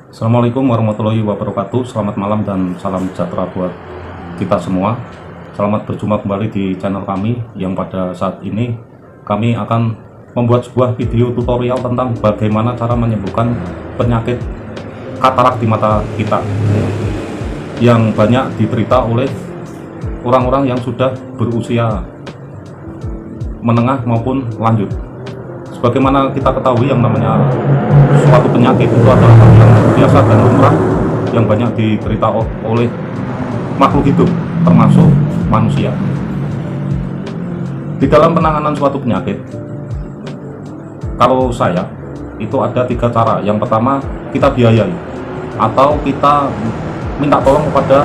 Assalamualaikum warahmatullahi wabarakatuh. Selamat malam dan salam sejahtera buat kita semua. Selamat berjumpa kembali di channel kami yang pada saat ini kami akan membuat sebuah video tutorial tentang bagaimana cara menyembuhkan penyakit katarak di mata kita yang banyak diderita oleh orang-orang yang sudah berusia menengah maupun lanjut. Sebagaimana kita ketahui, yang namanya suatu penyakit itu adalah hal yang biasa dan lumrah yang banyak diderita oleh makhluk hidup, termasuk manusia. Di dalam penanganan suatu penyakit, kalau saya, itu ada 3 cara. Yang pertama, kita biayai atau kita minta tolong kepada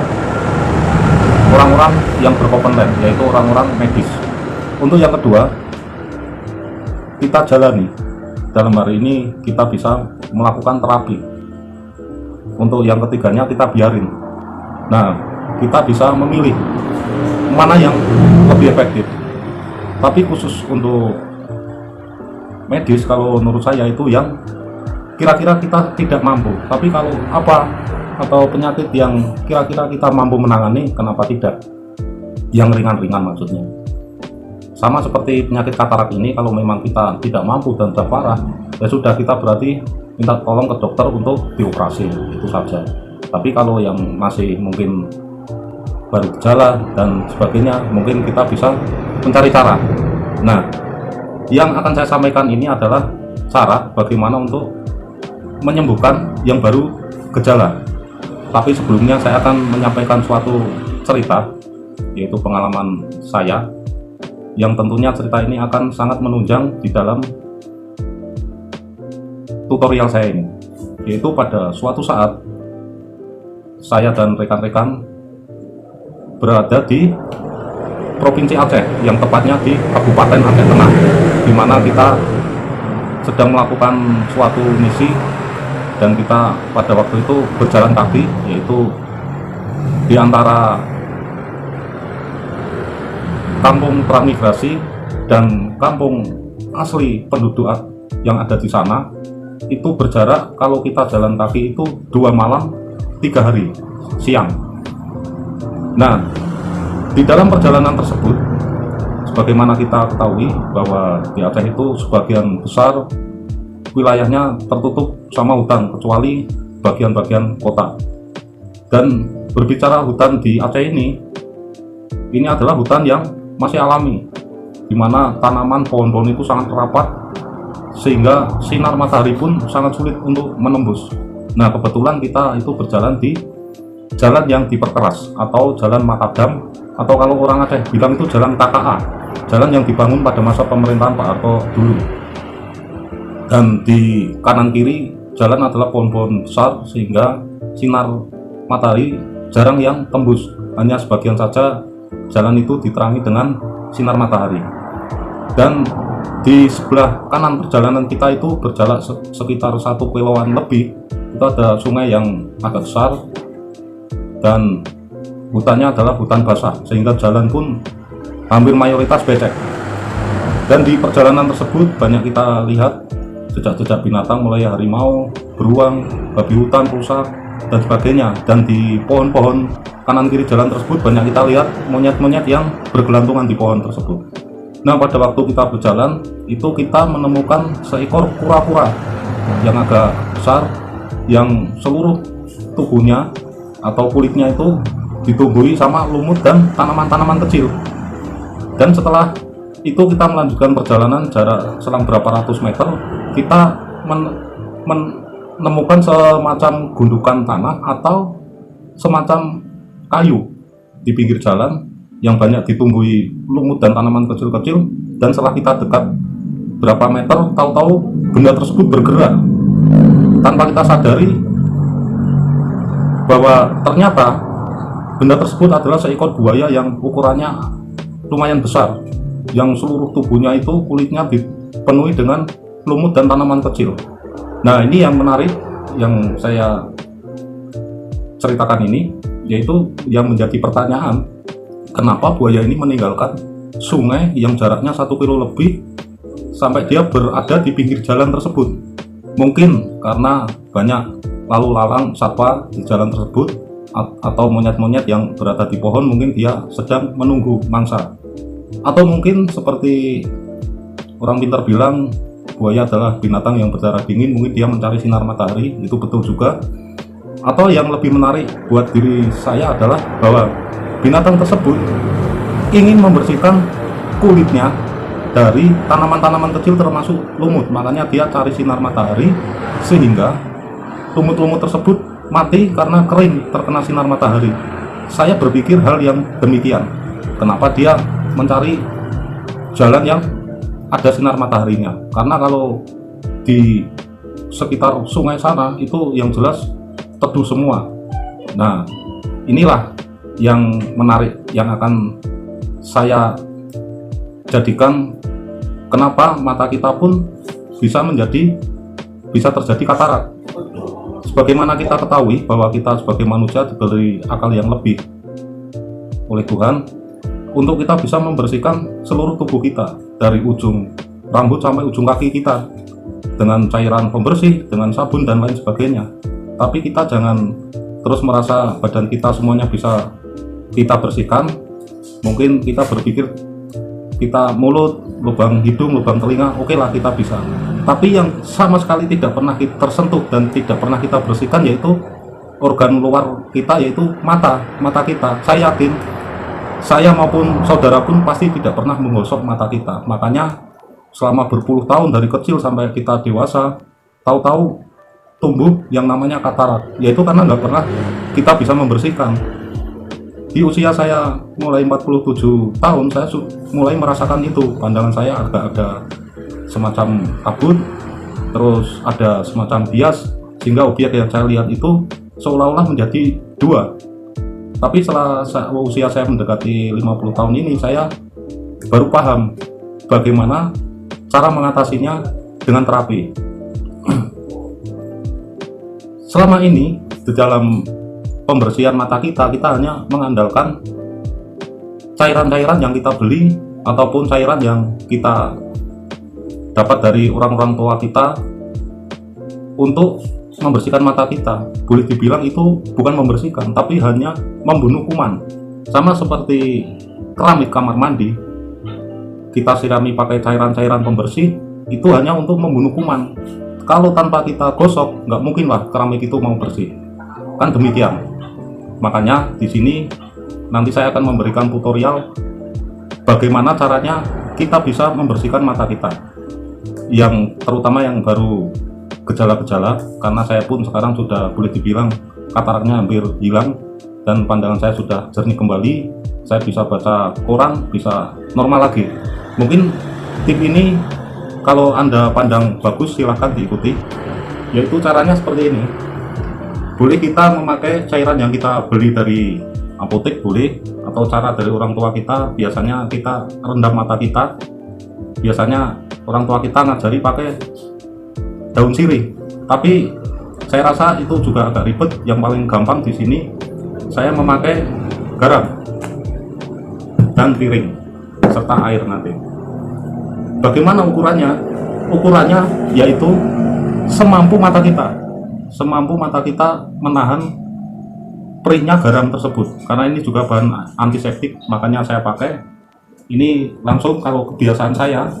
orang-orang yang berkompeten, yaitu orang-orang medis. Untuk yang kedua, kita jalani. Dalam hari ini kita bisa melakukan terapi. Untuk yang ketiganya, kita biarin. Nah, kita bisa memilih mana yang lebih efektif. Tapi khusus untuk medis, kalau menurut saya itu yang kira-kira kita tidak mampu. Tapi kalau atau penyakit yang kira-kira kita mampu menangani, kenapa tidak? Yang ringan-ringan maksudnya. Sama seperti penyakit katarak ini, kalau memang kita tidak mampu dan sudah parah, ya sudah, kita berarti minta tolong ke dokter untuk dioperasi, itu saja. Tapi kalau yang masih mungkin baru gejala dan sebagainya, mungkin kita bisa mencari cara. Nah, yang akan saya sampaikan ini adalah cara bagaimana untuk menyembuhkan yang baru gejala. Tapi sebelumnya saya akan menyampaikan suatu cerita, yaitu pengalaman saya, yang tentunya cerita ini akan sangat menunjang di dalam tutorial saya ini. Yaitu pada suatu saat saya dan rekan-rekan berada di Provinsi Aceh, yang tepatnya di Kabupaten Aceh Tengah, di mana kita sedang melakukan suatu misi dan kita pada waktu itu berjalan kaki, yaitu di antara kampung transmigrasi dan kampung asli penduduk yang ada di sana. Itu berjarak, kalau kita jalan kaki itu 2 malam 3 hari siang. Nah, di dalam perjalanan tersebut, sebagaimana kita ketahui bahwa di Aceh itu sebagian besar wilayahnya tertutup sama hutan, kecuali bagian-bagian kota. Dan berbicara hutan di Aceh ini adalah hutan yang masih alami, di mana tanaman pohon-pohon itu sangat rapat sehingga sinar matahari pun sangat sulit untuk menembus. Nah, kebetulan kita itu berjalan di jalan yang diperkeras atau jalan makadam, atau kalau orang Aceh bilang itu jalan KKA, jalan yang dibangun pada masa pemerintahan Pak Harto dulu. Dan di kanan kiri jalan adalah pohon-pohon besar sehingga sinar matahari jarang yang tembus, hanya sebagian saja jalan itu diterangi dengan sinar matahari. Dan di sebelah kanan perjalanan kita itu berjalan sekitar 1 kiloan lebih, itu ada sungai yang agak besar dan hutannya adalah hutan basah, sehingga jalan pun hampir mayoritas becek. Dan di perjalanan tersebut banyak kita lihat jejak-jejak binatang, mulai harimau, beruang, babi hutan, rusa, dan sebagainya. Dan di pohon-pohon kanan kiri jalan tersebut banyak kita lihat monyet-monyet yang bergelantungan di pohon tersebut. Nah, pada waktu kita berjalan itu kita menemukan seekor kura-kura yang agak besar, yang seluruh tubuhnya atau kulitnya itu ditumbuhi sama lumut dan tanaman-tanaman kecil. Dan setelah itu kita melanjutkan perjalanan jarak selang berapa ratus meter, kita menemukan semacam gundukan tanah atau semacam kayu di pinggir jalan yang banyak ditumbuhi lumut dan tanaman kecil-kecil. Dan setelah kita dekat berapa meter, tahu-tahu benda tersebut bergerak tanpa kita sadari bahwa ternyata benda tersebut adalah seekor buaya yang ukurannya lumayan besar, yang seluruh tubuhnya itu kulitnya dipenuhi dengan lumut dan tanaman kecil. Nah, ini yang menarik yang saya ceritakan ini, yaitu yang menjadi pertanyaan, kenapa buaya ini meninggalkan sungai yang jaraknya 1 kilo lebih sampai dia berada di pinggir jalan tersebut. Mungkin karena banyak lalu lalang satwa di jalan tersebut, atau monyet-monyet yang berada di pohon, mungkin dia sedang menunggu mangsa. Atau mungkin seperti orang pintar bilang, buaya adalah binatang yang berdarah dingin, mungkin dia mencari sinar matahari, itu betul juga. Atau yang lebih menarik buat diri saya adalah bahwa binatang tersebut ingin membersihkan kulitnya dari tanaman-tanaman kecil termasuk lumut, makanya dia cari sinar matahari sehingga lumut-lumut tersebut mati karena kering terkena sinar matahari. Saya berpikir hal yang demikian, kenapa dia mencari jalan yang ada sinar mataharinya, karena kalau di sekitar sungai sana itu yang jelas teduh semua. Nah, inilah yang menarik yang akan saya jadikan kenapa mata kita pun bisa terjadi katarak. Sebagaimana kita ketahui bahwa kita sebagai manusia diberi akal yang lebih oleh Tuhan untuk kita bisa membersihkan seluruh tubuh kita dari ujung rambut sampai ujung kaki kita dengan cairan pembersih, dengan sabun dan lain sebagainya. Tapi kita jangan terus merasa badan kita semuanya bisa kita bersihkan. Mungkin kita berpikir kita mulut, lubang hidung, lubang telinga, oke lah kita bisa. Tapi yang sama sekali tidak pernah kita tersentuh dan tidak pernah kita bersihkan yaitu organ luar kita, yaitu mata kita. Saya yakin saya maupun saudara pun pasti tidak pernah menggosok mata kita. Makanya selama berpuluh tahun dari kecil sampai kita dewasa, tahu-tahu tumbuh yang namanya katarak, yaitu karena nggak pernah kita bisa membersihkan. Di usia saya mulai 47 tahun, saya mulai merasakan itu. Pandangan saya agak semacam kabut, terus ada semacam bias, sehingga objek yang saya lihat itu seolah-olah menjadi dua. Tapi setelah usia saya mendekati 50 tahun ini, saya baru paham bagaimana cara mengatasinya dengan terapi. Selama ini di dalam pembersihan mata kita hanya mengandalkan cairan-cairan yang kita beli ataupun cairan yang kita dapat dari orang-orang tua kita untuk membersihkan mata kita. Boleh dibilang itu bukan membersihkan, tapi hanya membunuh kuman. Sama seperti keramik kamar mandi, kita sirami pakai cairan-cairan pembersih, itu hanya untuk membunuh kuman. Kalau tanpa kita gosok, nggak mungkin lah keramik itu mau bersih. Kan demikian. Makanya di sini nanti saya akan memberikan tutorial bagaimana caranya kita bisa membersihkan mata kita, yang terutama yang baru gejala-gejala, karena saya pun sekarang sudah boleh dibilang kataraknya hampir hilang dan pandangan saya sudah jernih kembali. Saya bisa baca koran, bisa normal lagi. Mungkin tip ini kalau Anda pandang bagus silahkan diikuti, yaitu caranya seperti ini. Boleh kita memakai cairan yang kita beli dari apotek, boleh, atau cara dari orang tua kita. Biasanya kita rendam mata kita, biasanya orang tua kita ngajari pakai daun sirih, tapi saya rasa itu juga agak ribet. Yang paling gampang di sini saya memakai garam dan piring serta air nanti. Bagaimana ukurannya? Ukurannya yaitu semampu mata kita menahan perihnya garam tersebut. Karena ini juga bahan antiseptik, makanya saya pakai ini langsung. Kalau kebiasaan saya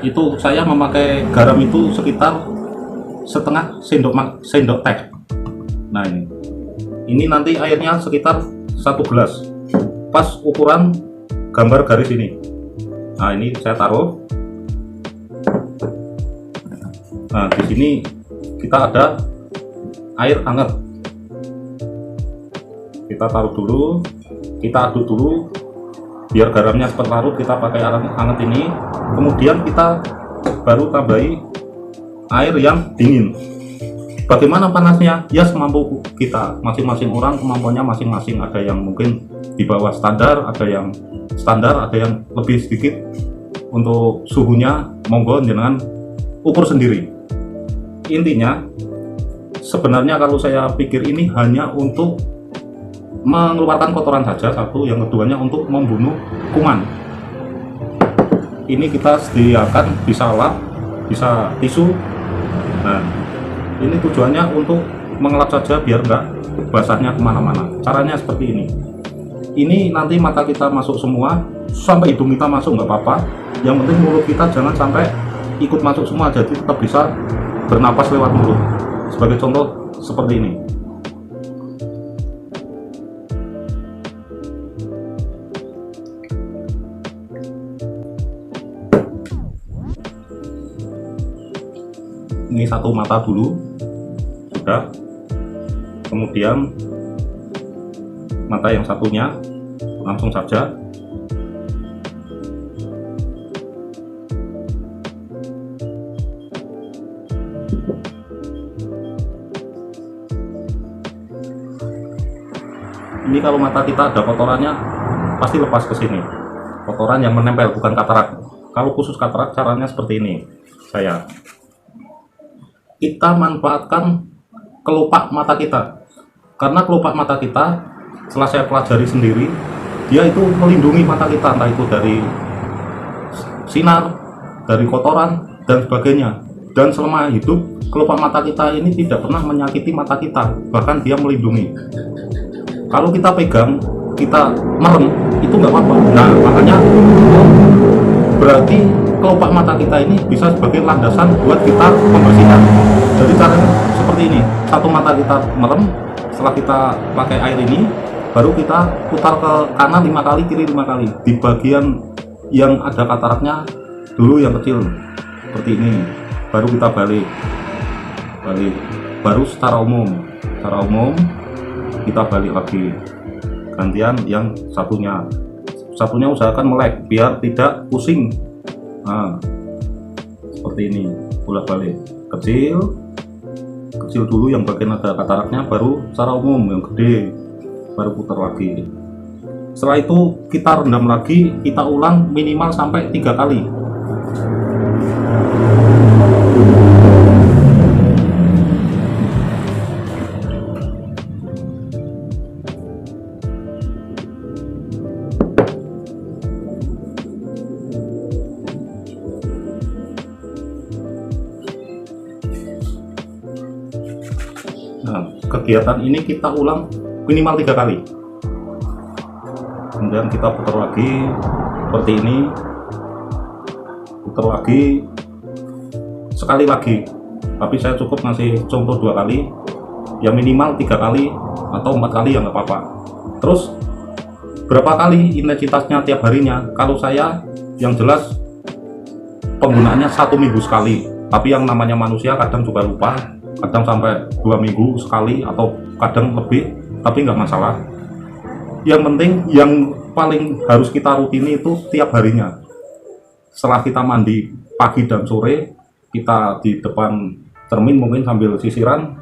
itu saya memakai garam itu sekitar setengah sendok teh. Nah ini nanti airnya sekitar 1 gelas, pas ukuran gambar garis ini. Nah ini saya taruh. Nah di sini kita ada air hangat, kita taruh dulu, kita aduk dulu biar garamnya cepat larut. Kita pakai air hangat ini, kemudian kita baru tambahi air yang dingin. Bagaimana panasnya? Ya semampu kita, masing-masing orang kemampuannya masing-masing. Ada yang mungkin di bawah standar, ada yang standar, ada yang lebih sedikit. Untuk suhunya monggo jangan ukur sendiri. Intinya sebenarnya kalau saya pikir ini hanya untuk mengeluarkan kotoran saja, satu. Yang keduanya untuk membunuh kuman. Ini kita sediakan bisa lap, bisa tisu. Nah ini tujuannya untuk mengelap saja biar enggak basahnya kemana-mana. Caranya seperti ini nanti mata kita masuk semua, sampai hidung kita masuk nggak apa-apa, yang penting mulut kita jangan sampai ikut masuk semua, jadi tetap bisa bernapas lewat mulut. Sebagai contoh seperti ini. Ini satu mata dulu, sudah. Kemudian mata yang satunya langsung saja. Ini kalau mata kita ada kotorannya pasti lepas ke sini. Kotoran yang menempel, bukan katarak. Kalau khusus katarak caranya seperti ini. Kita manfaatkan kelopak mata kita, karena kelopak mata kita setelah saya pelajari sendiri, dia itu melindungi mata kita, entah itu dari sinar, dari kotoran dan sebagainya. Dan selama hidup kelopak mata kita ini tidak pernah menyakiti mata kita, bahkan dia melindungi. Kalau kita pegang, kita merem, itu nggak apa-apa. Nah, makanya berarti kelopak mata kita ini bisa sebagai landasan buat kita membersihkan. Jadi caranya seperti ini, satu mata kita merem, setelah kita pakai air ini, baru kita putar ke kanan 5 kali, kiri 5 kali. Di bagian yang ada kataraknya dulu yang kecil, seperti ini. Baru kita balik. Baru secara umum kita balik lagi. Gantian yang satunya usahakan melek biar tidak pusing. Nah, seperti ini, bolak-balik, kecil dulu yang bagian ada kataraknya, baru secara umum yang gede, baru putar lagi. Setelah itu kita rendam lagi, kita ulang minimal sampai 3 kali. Nah, kegiatan ini kita ulang minimal 3 kali. Kemudian kita putar lagi seperti ini, putar lagi sekali lagi, tapi saya cukup ngasih contoh 2 kali, yang minimal 3 kali atau 4 kali ya nggak apa-apa. Terus berapa kali intensitasnya tiap harinya? Kalau saya yang jelas penggunaannya 1 minggu sekali, tapi yang namanya manusia kadang juga lupa, kadang sampai 2 minggu sekali atau kadang lebih, tapi nggak masalah. Yang penting yang paling harus kita rutini itu tiap harinya. Setelah kita mandi pagi dan sore, kita di depan cermin mungkin sambil sisiran,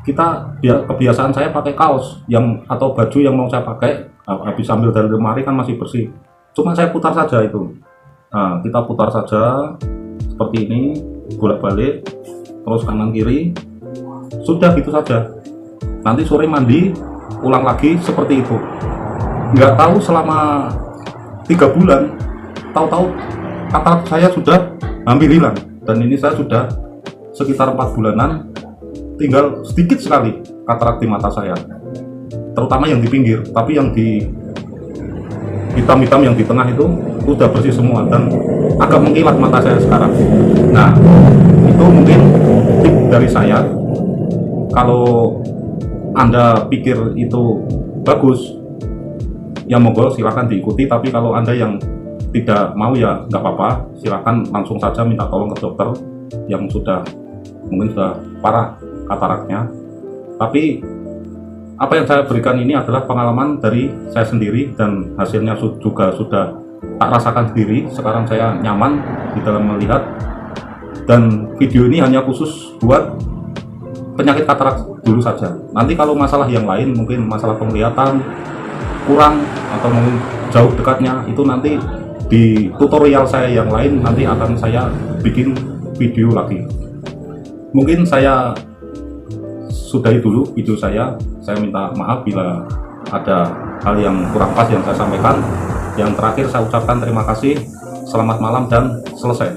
kita kebiasaan saya pakai kaos yang atau baju yang mau saya pakai, habis ambil dari lemari kan masih bersih, cuma saya putar saja itu. Nah, kita putar saja seperti ini, bolak-balik, terus kanan kiri, sudah gitu saja. Nanti sore mandi ulang lagi seperti itu. Nggak tahu selama 3 bulan, tahu-tahu katarak saya sudah hampir hilang. Dan ini saya sudah sekitar 4 bulanan, tinggal sedikit sekali katarak di mata saya, terutama yang di pinggir. Tapi yang di hitam-hitam yang di tengah itu udah bersih semua dan agak mengkilat mata saya sekarang. Nah, itu mungkin tip dari saya. Kalau Anda pikir itu bagus, ya monggo silahkan diikuti. Tapi kalau Anda yang tidak mau ya nggak apa-apa, silahkan langsung saja minta tolong ke dokter yang mungkin sudah parah kataraknya. Tapi apa yang saya berikan ini adalah pengalaman dari saya sendiri dan hasilnya juga sudah tak rasakan sendiri. Sekarang saya nyaman di dalam melihat, dan video ini hanya khusus buat penyakit katarak dulu saja. Nanti kalau masalah yang lain, mungkin masalah penglihatan kurang atau mungkin jauh dekatnya, itu nanti di tutorial saya yang lain nanti akan saya bikin video lagi. Mungkin saya sudahi dulu video saya minta maaf bila ada hal yang kurang pas yang saya sampaikan. Yang terakhir saya ucapkan terima kasih, selamat malam dan selesai.